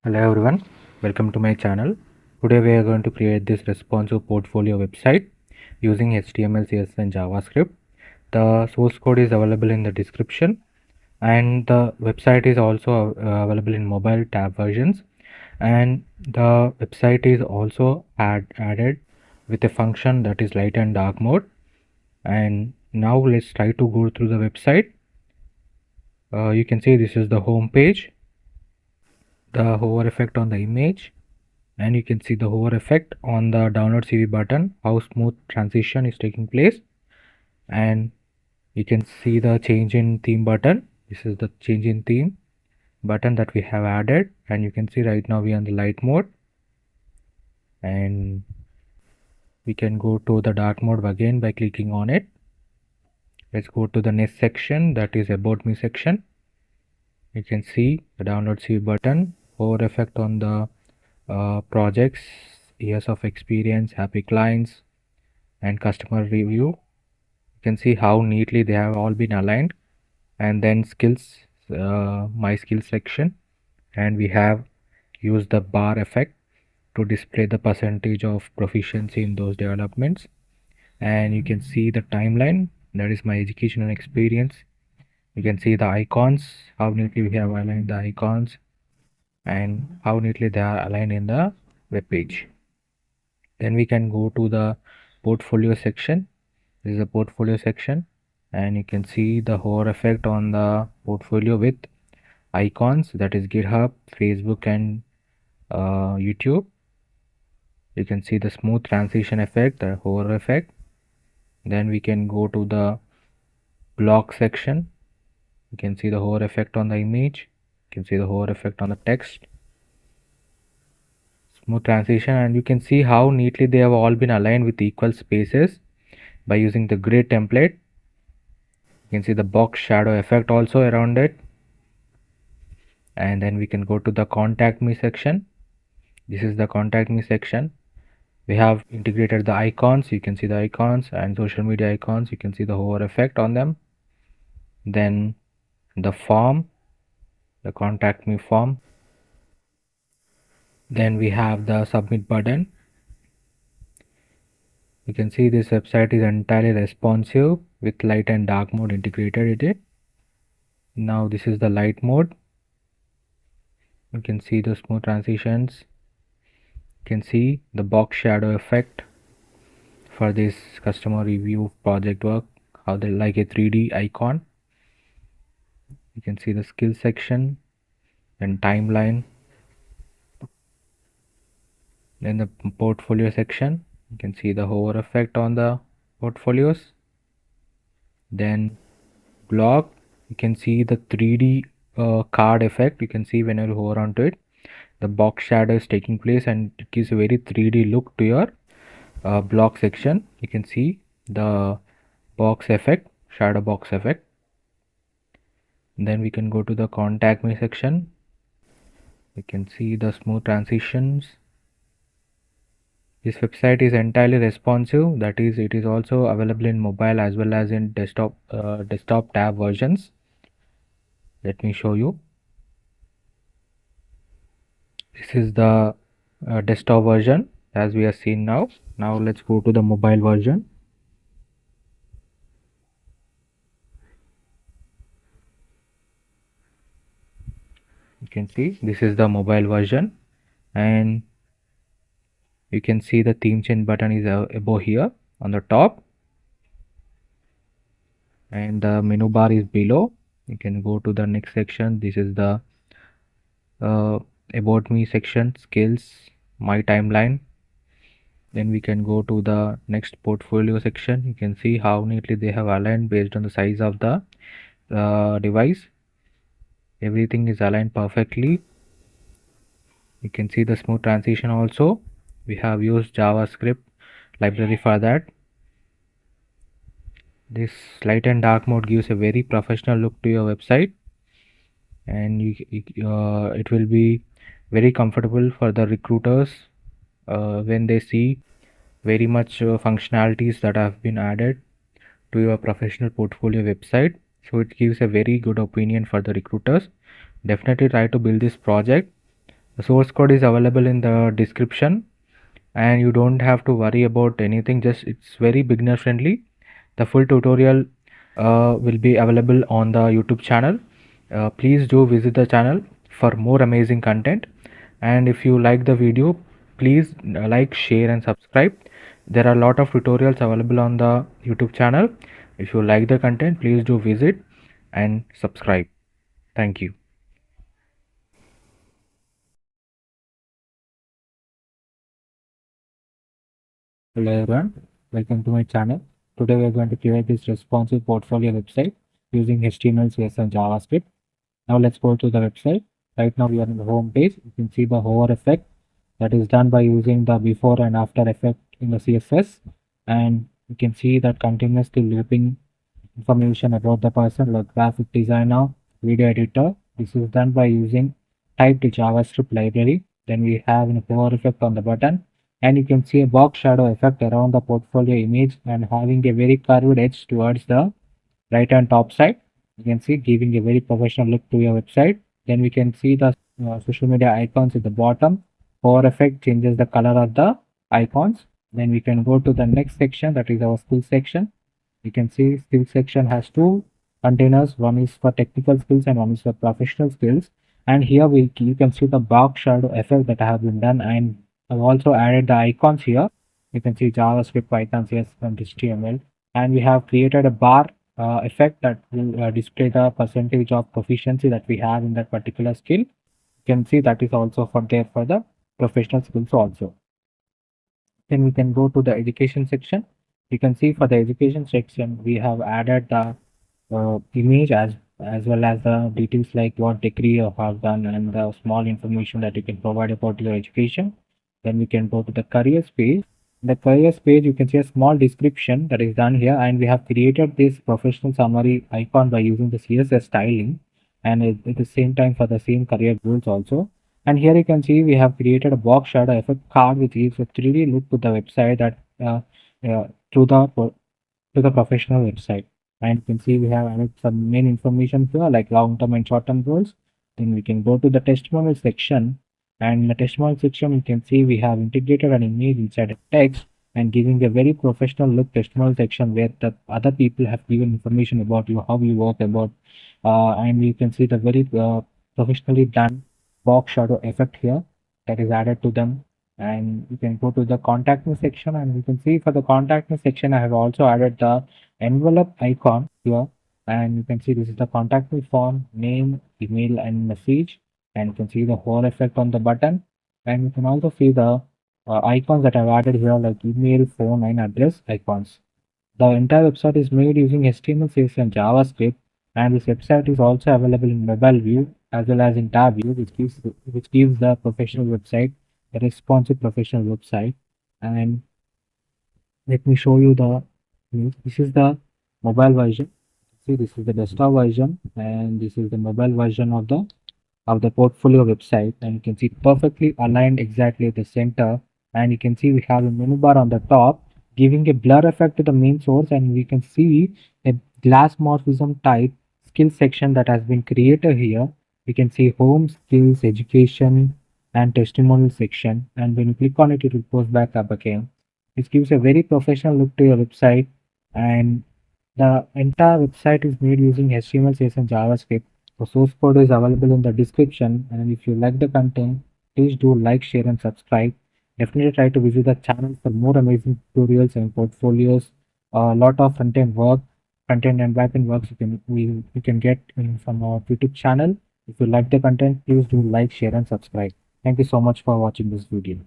Hello everyone, welcome to my channel. Today we are going to create this responsive portfolio website using HTML, CSS and JavaScript. The source code is available in the description and the website is also available in mobile tab versions, and the website is also added with a function that is light and dark mode. And now let's try to go through the website. You can see this is the home page, the hover effect on the image, and you can see the hover effect on the download CV button, how smooth transition is taking place. And you can see the change in theme button. This is the change in theme button that we have added, and you can see right now we are in the light mode, and we can go to the dark mode again by clicking on it. Let's go to the next section, that is about me section. You can see the download CV button, hover effect on the projects, years of experience, happy clients and customer review. You can see how neatly they have all been aligned. And then skills, my skills section, and we have used the bar effect to display the percentage of proficiency in those developments. And you can see the timeline, that is my education and experience. You can see the icons, how neatly we have aligned the icons and how neatly they are aligned in the web page. Then we can go to the portfolio section. This is the portfolio section, and you can see the hover effect on the portfolio with icons, that is GitHub, Facebook and YouTube. You can see the smooth transition effect, the hover effect. Then we can go to the blog section. You can see the hover effect on the image. You can see the hover effect on the text, smooth transition, and you can see how neatly they have all been aligned with equal spaces by using the grid template. You can see the box shadow effect also around it. And then we can go to the contact me section. This is the contact me section. We have integrated the icons. You can see the icons and social media icons. You can see the hover effect on them. Then the form, the contact me form. Then we have the submit button. You can see this website is entirely responsive with light and dark mode integrated in it. Now this is the light mode. You can see the smooth transitions. You can see the box shadow effect for this customer review project work, how they like a 3D icon. You can see the skill section and timeline. Then the portfolio section, you can see the hover effect on the portfolios. Then blog, you can see the 3D card effect. You can see when you hover onto it, the box shadow is taking place and it gives a very 3D look to your blog section. You can see the box effect, shadow box effect. Then we can go to the contact me section. You can see the smooth transitions. This website is entirely responsive, that is, it is also available in mobile as well as in desktop tab versions. Let me show you. This is the desktop version as we are seeing now. Now let's go to the mobile version. You can see this is the mobile version, and you can see the theme change button is above here on the top, and the menu bar is below. You can go to the next section. This is the about me section, skills, my timeline. Then we can go to the next portfolio section. You can see how neatly they have aligned based on the size of the device. Everything is aligned perfectly. You can see the smooth transition also. We have used JavaScript library for that. This light and dark mode gives a very professional look to your website, and it will be very comfortable for the recruiters when they see very much functionalities that have been added to your professional portfolio website. So it gives a very good opinion for the recruiters. Definitely try to build this project The source code is available in the description, and you don't have to worry about anything. Just it's very beginner friendly. The full tutorial will be available on the YouTube channel. Please do visit the channel for more amazing content. And if you like the video, please like, share, and subscribe. There are a lot of tutorials available on the YouTube channel. If you like the content, please do visit and subscribe. Thank you. Hello everyone, welcome to my channel. Today we are going to create this responsive portfolio website using HTML, CSS, and JavaScript. Now let's go to the website. Right now we are in the home page. You can see the hover effect that is done by using the before and after effect in the CSS, and you can see that continuously looping information about the person like graphic designer, video editor. This is done by using typed JavaScript library. Then we have a hover effect on the button, and you can see a box shadow effect around the portfolio image and having a very curved edge towards the right and top side. You can see giving a very professional look to your website. Then we can see the social media icons at the bottom. Hover effect changes the color of the icons. Then we can go to the next section, that is our skill section. You can see skill section has two containers. One is for technical skills and one is for professional skills. And here you can see the box shadow effect that have been done, and I've also added the icons here. You can see JavaScript, Python, CSS, and HTML. And we have created a bar effect that will display the percentage of proficiency that we have in that particular skill. You can see that is also for there for the professional skills also. Then we can go to the education section. You can see for the education section we have added the image as well as the details like what degree you have done and the small information that you can provide about your education. Then we can go to the careers page. In the careers page you can see a small description that is done here, and we have created this professional summary icon by using the CSS styling, and at the same time for the same career goals also. And here you can see we have created a box shadow effect card which gives a 3D look to the website that to the professional website. And you can see we have added some main information here like long-term and short-term goals. Then we can go to the testimonial section, and in the testimonial section you can see we have integrated an image inside a text and giving a very professional look testimonial section where the other people have given information about you, how you work about, and you can see the very professionally done box shadow effect here that is added to them. And you can go to the contact me section, and you can see for the contact me section I have also added the envelope icon here, and you can see this is the contact me form, name, email, and message. And you can see the whole effect on the button, and you can also see the icons that I've added here like email, phone, and address icons. The entire website is made using HTML, CSS, and JavaScript, and this website is also available in mobile view as well as in tab view, which gives the professional website a responsive professional website. And let me show you the this is the mobile version. See, this is the desktop version, and this is the mobile version of the portfolio website, and you can see perfectly aligned exactly at the center. And you can see we have a menu bar on the top giving a blur effect to the main source, and we can see a glass morphism type skill section that has been created here. We can see home, skills, education, and testimonial section, and when you click on it it will post back up again. This gives a very professional look to your website, and the entire website is made using HTML, CSS, and JavaScript. The source code is available in the description, and if you like the content, please do like, share, and subscribe. Definitely try to visit the channel for more amazing tutorials and portfolios. A lot of front-end and back-end works you can get from our YouTube channel. If you like the content, please do like, share, and subscribe. Thank you so much for watching this video.